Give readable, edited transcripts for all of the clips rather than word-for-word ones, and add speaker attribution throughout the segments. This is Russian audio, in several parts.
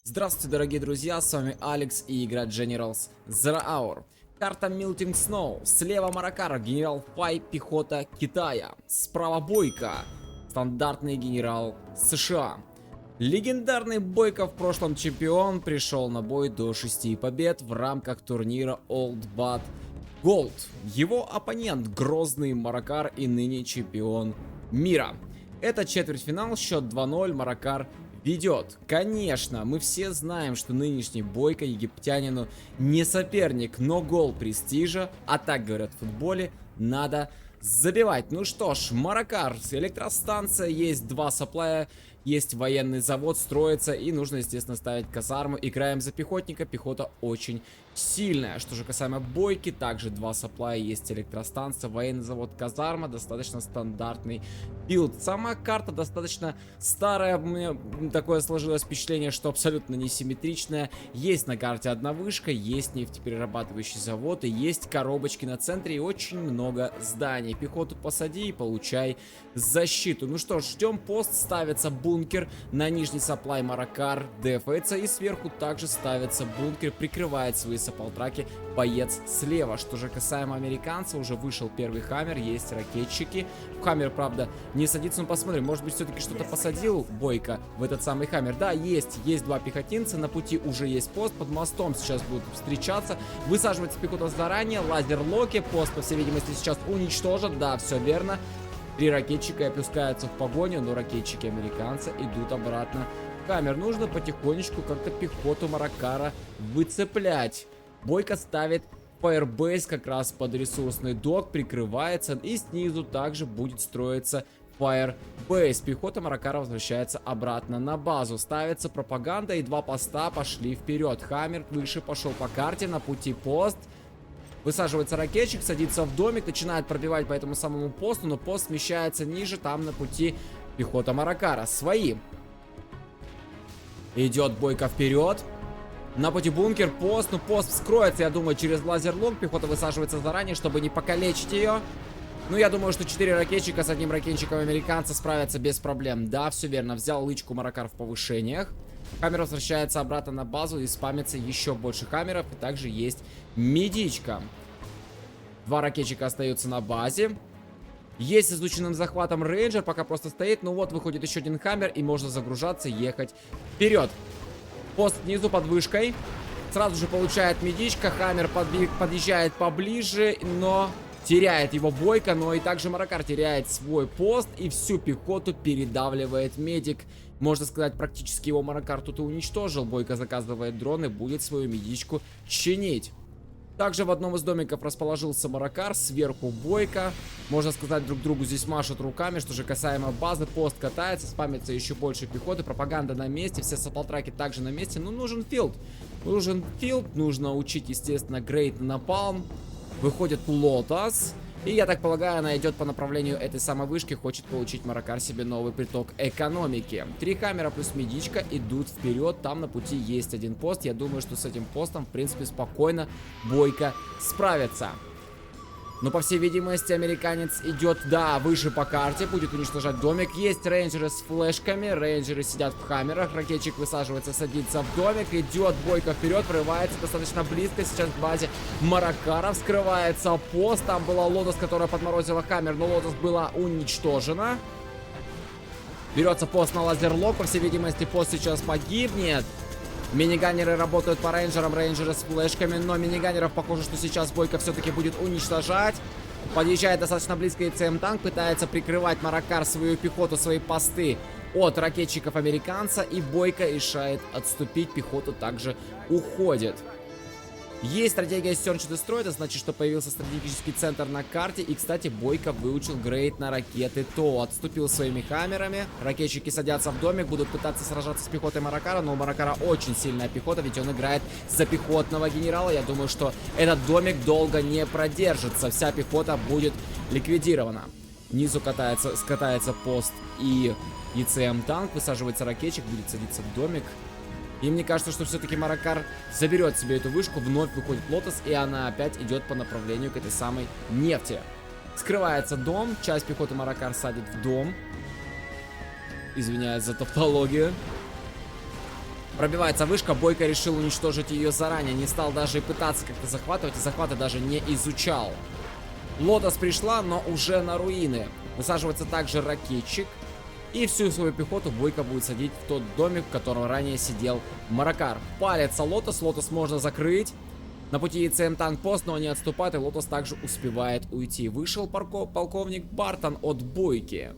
Speaker 1: Здравствуйте, дорогие друзья, с вами Алекс и игра Generals Zero Hour. Карта Melting Snow, слева Маракар, генерал Фай, пехота Китая. Справа Бойко, стандартный генерал США. Легендарный Бойко, в прошлом чемпион, пришел на бой до 6 побед в рамках турнира Old But Gold. Его оппонент грозный Маракар и ныне чемпион мира. Это четвертьфинал, счет 2-0, Маракар ведет. Конечно, мы все знаем, что нынешний Бойко египтянину не соперник, но гол престижа, а так говорят в футболе, надо забивать. Ну что ж, Маракар, электростанция, есть два саплая, есть военный завод, строится, и нужно, естественно, ставить казарму. Играем за пехотника, пехота очень сильная. Что же касаемо Бойки, также два саплая, есть электростанция, военный завод, казарма, достаточно стандартный билд. Сама карта достаточно старая, у меня такое сложилось впечатление, что абсолютно несимметричная. Есть на карте одна вышка, есть нефтеперерабатывающий завод, и есть коробочки на центре, и очень много зданий. Пехоту посади и получай защиту. Ну что ж, ждем пост, ставится бункер на нижний саплай, Маракар дефается, и сверху также ставится бункер, прикрывает свои саплтраки боец слева. Что же касаемо американца, уже вышел первый хаммер, есть ракетчики. Хаммер, правда, не садится, но посмотрим, может быть, все-таки что-то посадил Бойко в этот самый хаммер. Да, есть два пехотинца, на пути уже есть пост, под мостом сейчас будут встречаться. Высаживается пехота заранее, лазер-локи, пост, по всей видимости, сейчас уничтожат, да, все верно. 3 ракетчика опускаются в погоню, но ракетчики американца идут обратно в хаммер. Нужно потихонечку как-то пехоту Маракара выцеплять. Бойко ставит фаербейс как раз под ресурсный док, прикрывается, и снизу также будет строиться фаербейс. Пехота Маракара возвращается обратно на базу. Ставится пропаганда, и два поста пошли вперед. Хаммер выше пошел по карте, на пути пост. Высаживается ракетчик, садится в домик, начинает пробивать по этому самому посту, но пост смещается ниже, там на пути пехота Маракара. Свои. Идет Бойко вперед. На пути бункер, пост, ну пост вскроется, я думаю, через лазер-лонг. Пехота высаживается заранее, чтобы не покалечить ее. Ну, я думаю, что 4 ракетчика с одним ракетчиком американца справятся без проблем. Да, все верно, взял лычку Маракар в повышениях. Хаммер возвращается обратно на базу, и спамится еще больше хаммеров. И также есть медичка. 2 ракетчика остаются на базе. Есть с изученным захватом рейнджер, пока просто стоит. Ну вот, выходит еще один хаммер, и можно загружаться, ехать вперед. Пост снизу под вышкой. Сразу же получает медичка. Хаммер подъезжает поближе, но теряет его Бойко. Но и также Маракар теряет свой пост, и всю пехоту передавливает медик. Можно сказать, практически его Маракар тут и уничтожил. Бойко заказывает дрон и будет свою медичку чинить. Также в одном из домиков расположился Маракар, сверху Бойко. Можно сказать, друг другу здесь машут руками. Что же касаемо базы, пост катается, спамится еще больше пехоты, пропаганда на месте, все саплтраки также на месте. Но нужен филд. Нужно учить, естественно, Грейт Напалм. Выходит Лотос. И, я так полагаю, она идет по направлению этой самой вышки, хочет получить Маракар себе новый приток экономики. 3 хаммера плюс медичка идут вперед, там на пути есть один пост. Я думаю, что с этим постом, в принципе, спокойно Бойко справится. Но, по всей видимости, американец идет, да, выше по карте, будет уничтожать домик. Есть рейнджеры с флешками, рейнджеры сидят в хаммерах, ракетчик высаживается, садится в домик, идет Бойко вперед, прорывается достаточно близко сейчас к базе Маракара, вскрывается пост, там была Лотос, которая подморозила хаммер, но Лотос была уничтожена. Берется пост на лазерлок, по всей видимости, пост сейчас погибнет. Миниганеры работают по рейнджерам, рейнджеры с флешками, но миниганеров, похоже, что сейчас Бойко все-таки будет уничтожать. Подъезжает достаточно близко ИЦМ-танк, пытается прикрывать Маракар свою пехоту, свои посты от ракетчиков американца, и Бойко решает отступить, пехота также уходит. Есть стратегия Search and Destroy, это значит, что появился стратегический центр на карте. И, кстати, Бойко выучил грейд на ракеты ТО. Отступил своими хаммерами. Ракетчики садятся в домик, будут пытаться сражаться с пехотой Маракара. Но у Маракара очень сильная пехота, ведь он играет за пехотного генерала. Я думаю, что этот домик долго не продержится. Вся пехота будет ликвидирована. Внизу скатается пост и ИЦМ-танк. Высаживается ракетчик, будет садиться в домик. И мне кажется, что все-таки Маракар заберет себе эту вышку. Вновь выходит Лотос, и она опять идет по направлению к этой самой нефти. Скрывается дом. Часть пехоты Маракар садит в дом. Извиняюсь за тавтологию. Пробивается вышка, Бойко решил уничтожить ее заранее, не стал даже и пытаться как-то захватывать, и захваты даже не изучал. Лотос пришла, но уже на руины. Высаживается также ракетчик. И всю свою пехоту Бойко будет садить в тот домик, в котором ранее сидел Маракар. Палится Лотос, Лотос можно закрыть. На пути ЕЦМ танк-пост, но они отступают, и Лотос также успевает уйти. Вышел полковник Бартон от Бойки.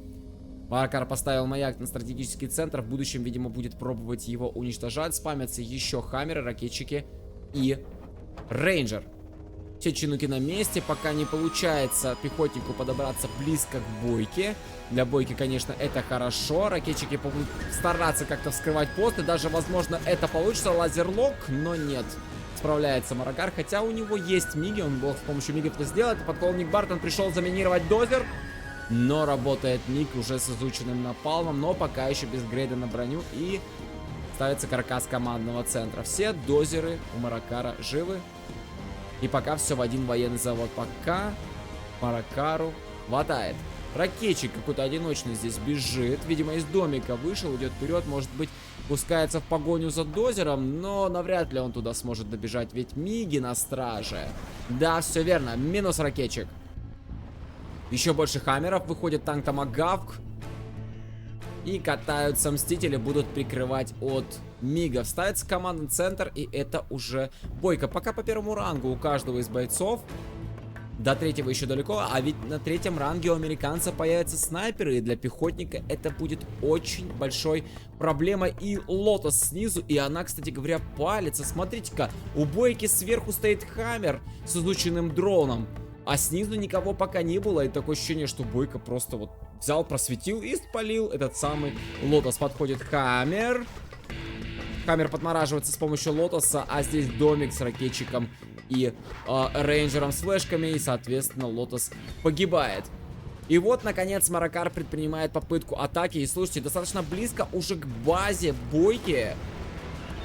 Speaker 1: Маракар поставил маяк на стратегический центр. В будущем, видимо, будет пробовать его уничтожать. Спамятся еще хаммеры, ракетчики и рейнджер. Все чинуки на месте, пока не получается пехотнику подобраться близко к Бойке. Для Бойки, конечно, это хорошо. Ракетчики будут стараться как-то вскрывать посты. Даже, возможно, это получится. Лазерлок, но нет. Справляется Маракар, хотя у него есть миги. Он мог с помощью мигов это сделать. Подполковник Бартон пришел заминировать дозер. Но работает миг уже с изученным напалмом. Но пока еще без грейда на броню. И ставится каркас командного центра. Все дозеры у Маракара живы. И пока все в один военный завод. Пока Маракару хватает. Ракетчик какой-то одиночный здесь бежит. Видимо, из домика вышел, идет вперед. Может быть, пускается в погоню за дозером. Но навряд ли он туда сможет добежать. Ведь миги на страже. Да, все верно. Минус ракетчик. Еще больше хаммеров. Выходит танк Томагавк. И катаются мстители. Будут прикрывать от мигов. Ставится командный центр. И это уже Бойко. Пока по первому рангу у каждого из бойцов. До третьего еще далеко, а ведь на третьем ранге у американца появятся снайперы, и для пехотника это будет очень большой проблемой. И Лотос снизу, и она, кстати говоря, палится. Смотрите-ка, у Бойки сверху стоит хаммер с изученным дроном, а снизу никого пока не было, и такое ощущение, что Бойко просто вот взял, просветил и спалил этот самый Лотос. Подходит хаммер. Хаммер подмораживается с помощью Лотоса, а здесь домик с ракетчиком и рейнджером с флешками, и, соответственно, Лотос погибает. И вот, наконец, Маракар предпринимает попытку атаки. И, слушайте, достаточно близко уже к базе Бойки.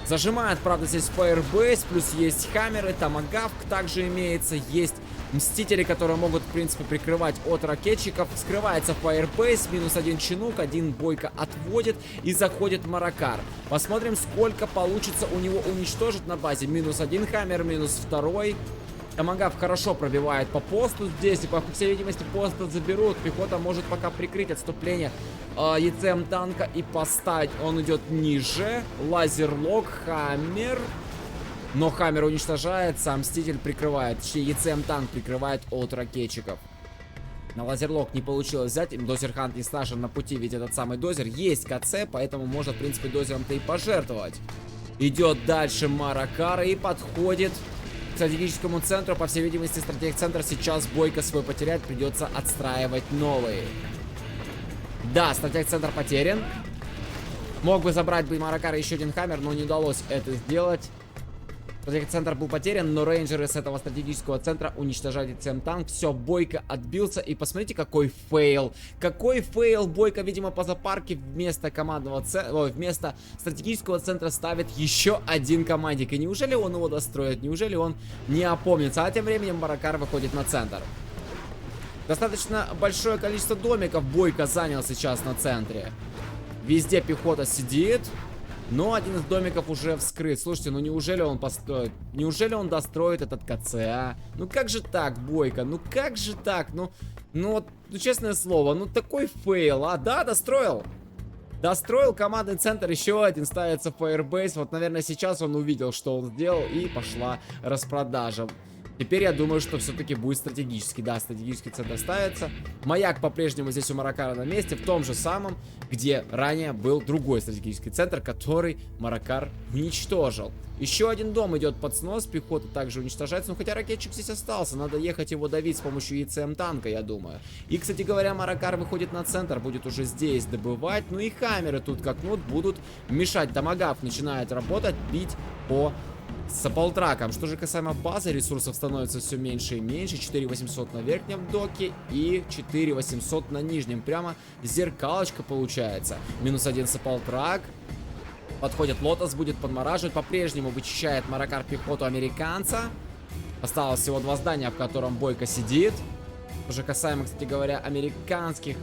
Speaker 1: Зажимает, правда, здесь Firebase, плюс есть хаммеры, Томагавк также имеется, есть мстители, которые могут, в принципе, прикрывать от ракетчиков. Скрывается Firebase, минус один чинук, один Бойко отводит и заходит Маракар. Посмотрим, сколько получится у него уничтожить на базе. Минус один хаммер, минус второй. Томагавк хорошо пробивает по посту здесь, и по всей видимости пост заберут. Пехота может пока прикрыть отступление ЕЦМ танка и поставить. Он идет ниже. Лазерлок, хаммер. Но хаммер уничтожается, а мститель прикрывает. Точнее, ЕЦМ танк прикрывает от ракетчиков. На лазерлок не получилось взять. Дозер-хант не страшен на пути, ведь этот самый дозер есть КЦ, поэтому можно, в принципе, дозером-то и пожертвовать. Идет дальше Маракар и подходит к стратегическому центру. По всей видимости, стратег-центр сейчас Бойко свой потеряет. Придется отстраивать новый. Да, стратег-центр потерян. Мог бы забрать бы Маракара еще один хаммер, но не удалось это сделать. Стратег-центр был потерян, но рейнджеры с этого стратегического центра уничтожают ЦМ-танк. Все, Бойко отбился. И посмотрите, какой фейл. Какой фейл. Бойко, видимо, по запарке вместо командного центра, вместо стратегического центра ставит еще один командик. И неужели он его достроит? Неужели он не опомнится? А тем временем Маракар выходит на центр. Достаточно большое количество домиков Бойко занял сейчас на центре. Везде пехота сидит. Но один из домиков уже вскрыт. Слушайте, ну неужели он построит? Неужели он достроит этот КЦА? Ну как же так, Бойко? Ну как же так? Ну честное слово, ну такой фейл, а? Да, достроил. Достроил командный центр, еще один, ставится Firebase. Вот, наверное, сейчас он увидел, что он сделал, и пошла распродажа. Теперь я думаю, что все-таки будет стратегический. Да, стратегический центр ставится. Маяк по-прежнему здесь у Маракара на месте, в том же самом, где ранее был другой стратегический центр, который Маракар уничтожил. Еще один дом идет под снос, пехота также уничтожается. Ну, хотя ракетчик здесь остался, надо ехать его давить с помощью ЕЦМ танка, я думаю. И, кстати говоря, Маракар выходит на центр, будет уже здесь добывать. Ну и хаммеры тут как нут будут мешать. Томагавк начинает работать, бить по саполтраком. Что же касаемо базы, ресурсов становится все меньше и меньше. 4800 на верхнем доке и 4800 на нижнем. Прямо зеркалочка получается. Минус один саполтрак. Подходит Лотос, будет подмораживать. По-прежнему вычищает Маракар пехоту американца. Осталось всего два здания, в котором Бойко сидит. Что же касаемо, кстати говоря, американских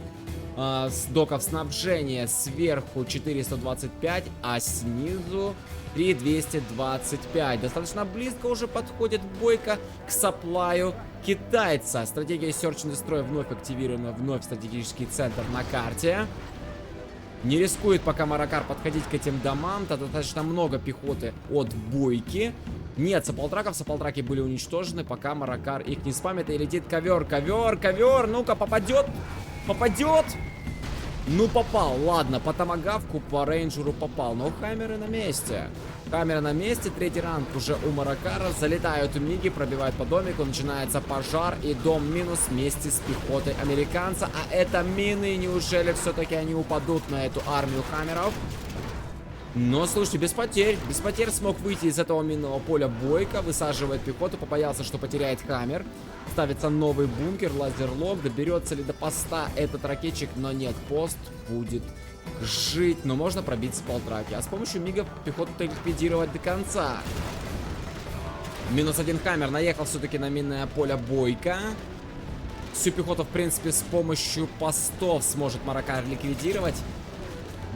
Speaker 1: с доков снабжения сверху 425, а снизу 3225. Достаточно близко уже подходит Бойко к саплаю китайца. Стратегия Search and Destroy вновь активирована, вновь стратегический центр на карте. Не рискует пока Маракар подходить к этим домам. Там достаточно много пехоты от Бойки. Нет саплтраков, саплтраки были уничтожены, пока Маракар их не спамит. И летит ковер, ковер, ковер. Ну-ка, попадет. Попадет. Ну, попал. Ладно, по томагавку, по рейнджеру попал. Но хаммеры на месте. Камера на месте, третий ранг уже у Маракара. Залетают миги, пробивают по домику, начинается пожар, и дом минус вместе с пехотой американца. А это мины, неужели все-таки они упадут на эту армию хаммеров? Но, слушайте, без потерь смог выйти из этого минного поля Бойко, высаживает пехоту, побоялся, что потеряет хаммер. Ставится новый бункер, лазерлок, доберется ли до поста этот ракетчик, но нет, пост будет жить, но можно пробить саплтраки. А с помощью мигов пехоту-то ликвидировать до конца. Минус один хаммер, наехал все-таки на минное поле Бойко. Всю пехоту, в принципе, с помощью постов сможет Маракар ликвидировать.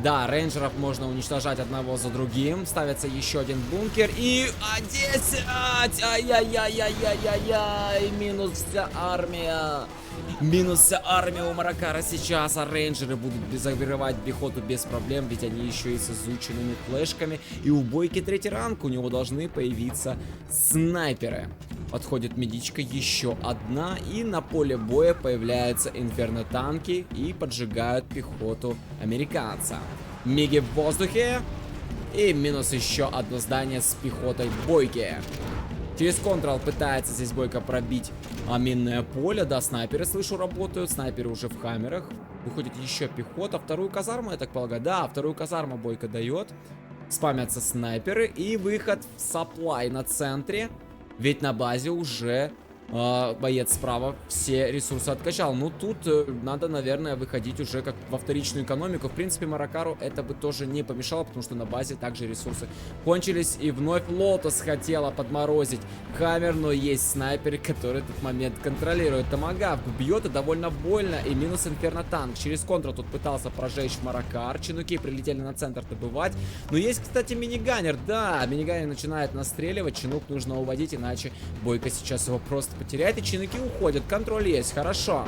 Speaker 1: Да, рейнджеров можно уничтожать одного за другим. Ставится еще один бункер. И 10! Ай-яй-яй-яй-яй-яй! Минус вся армия. Минус вся армия у Маракара сейчас. А рейнджеры будут закрывать пехоту без проблем. Ведь они еще и с изученными флешками. И у Бойки третий ранг. У него должны появиться снайперы. Подходит медичка, еще одна, и на поле боя появляются инферно-танки и поджигают пехоту американца. Миги в воздухе, и минус еще одно здание с пехотой Бойки. Через контрол пытается здесь Бойко пробить минное поле, да, снайперы, слышу, работают, снайперы уже в хаммерах. Выходит еще пехота, вторую казарму, я так полагаю, да, вторую казарму Бойко дает. Спамятся снайперы, и выход в саплай на центре. Ведь на базе уже боец справа все ресурсы откачал. Ну тут надо, наверное, выходить уже как во вторичную экономику. В принципе, Маракару это бы тоже не помешало, потому что на базе также ресурсы кончились. И вновь Лотос хотела подморозить хаммер, но есть снайпер, который этот момент контролирует. Томагавк бьет, и довольно больно. И минус инферно-танк. Через контр тут пытался прожечь Маракар. Чинуки прилетели на центр добывать. Но есть, кстати, миниганер. Да, миниганер начинает настреливать. Чинук нужно уводить, иначе Бойко сейчас его просто потеряет, и чинуки уходят. Контроль есть, хорошо.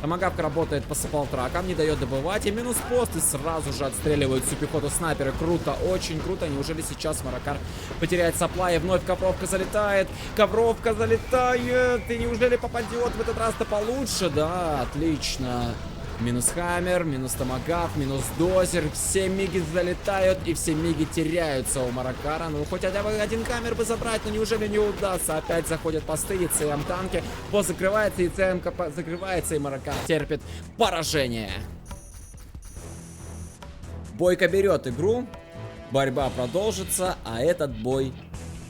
Speaker 1: Томагавк работает по саплтракам, не дает добывать. И минус пост, и сразу же отстреливают всю пехоту снайперы. Круто, очень круто. Неужели сейчас Маракар потеряет сапла, и вновь ковровка залетает. Ковровка залетает. И неужели попадет в этот раз-то получше? Да, отлично. Минус хаммер, минус томагавк, минус дозер. Все миги залетают, и все миги теряются у Маракара. Ну, хоть хотя бы один хаммер бы забрать, но неужели не удастся? Опять заходят посты, и ЦМ танки. Пост закрывается, и ЦМ закрывается, и Маракар терпит поражение. Бойко берет игру. Борьба продолжится, а этот бой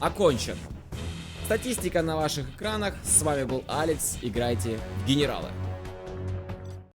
Speaker 1: окончен. Статистика на ваших экранах. С вами был Алекс. Играйте в генералы.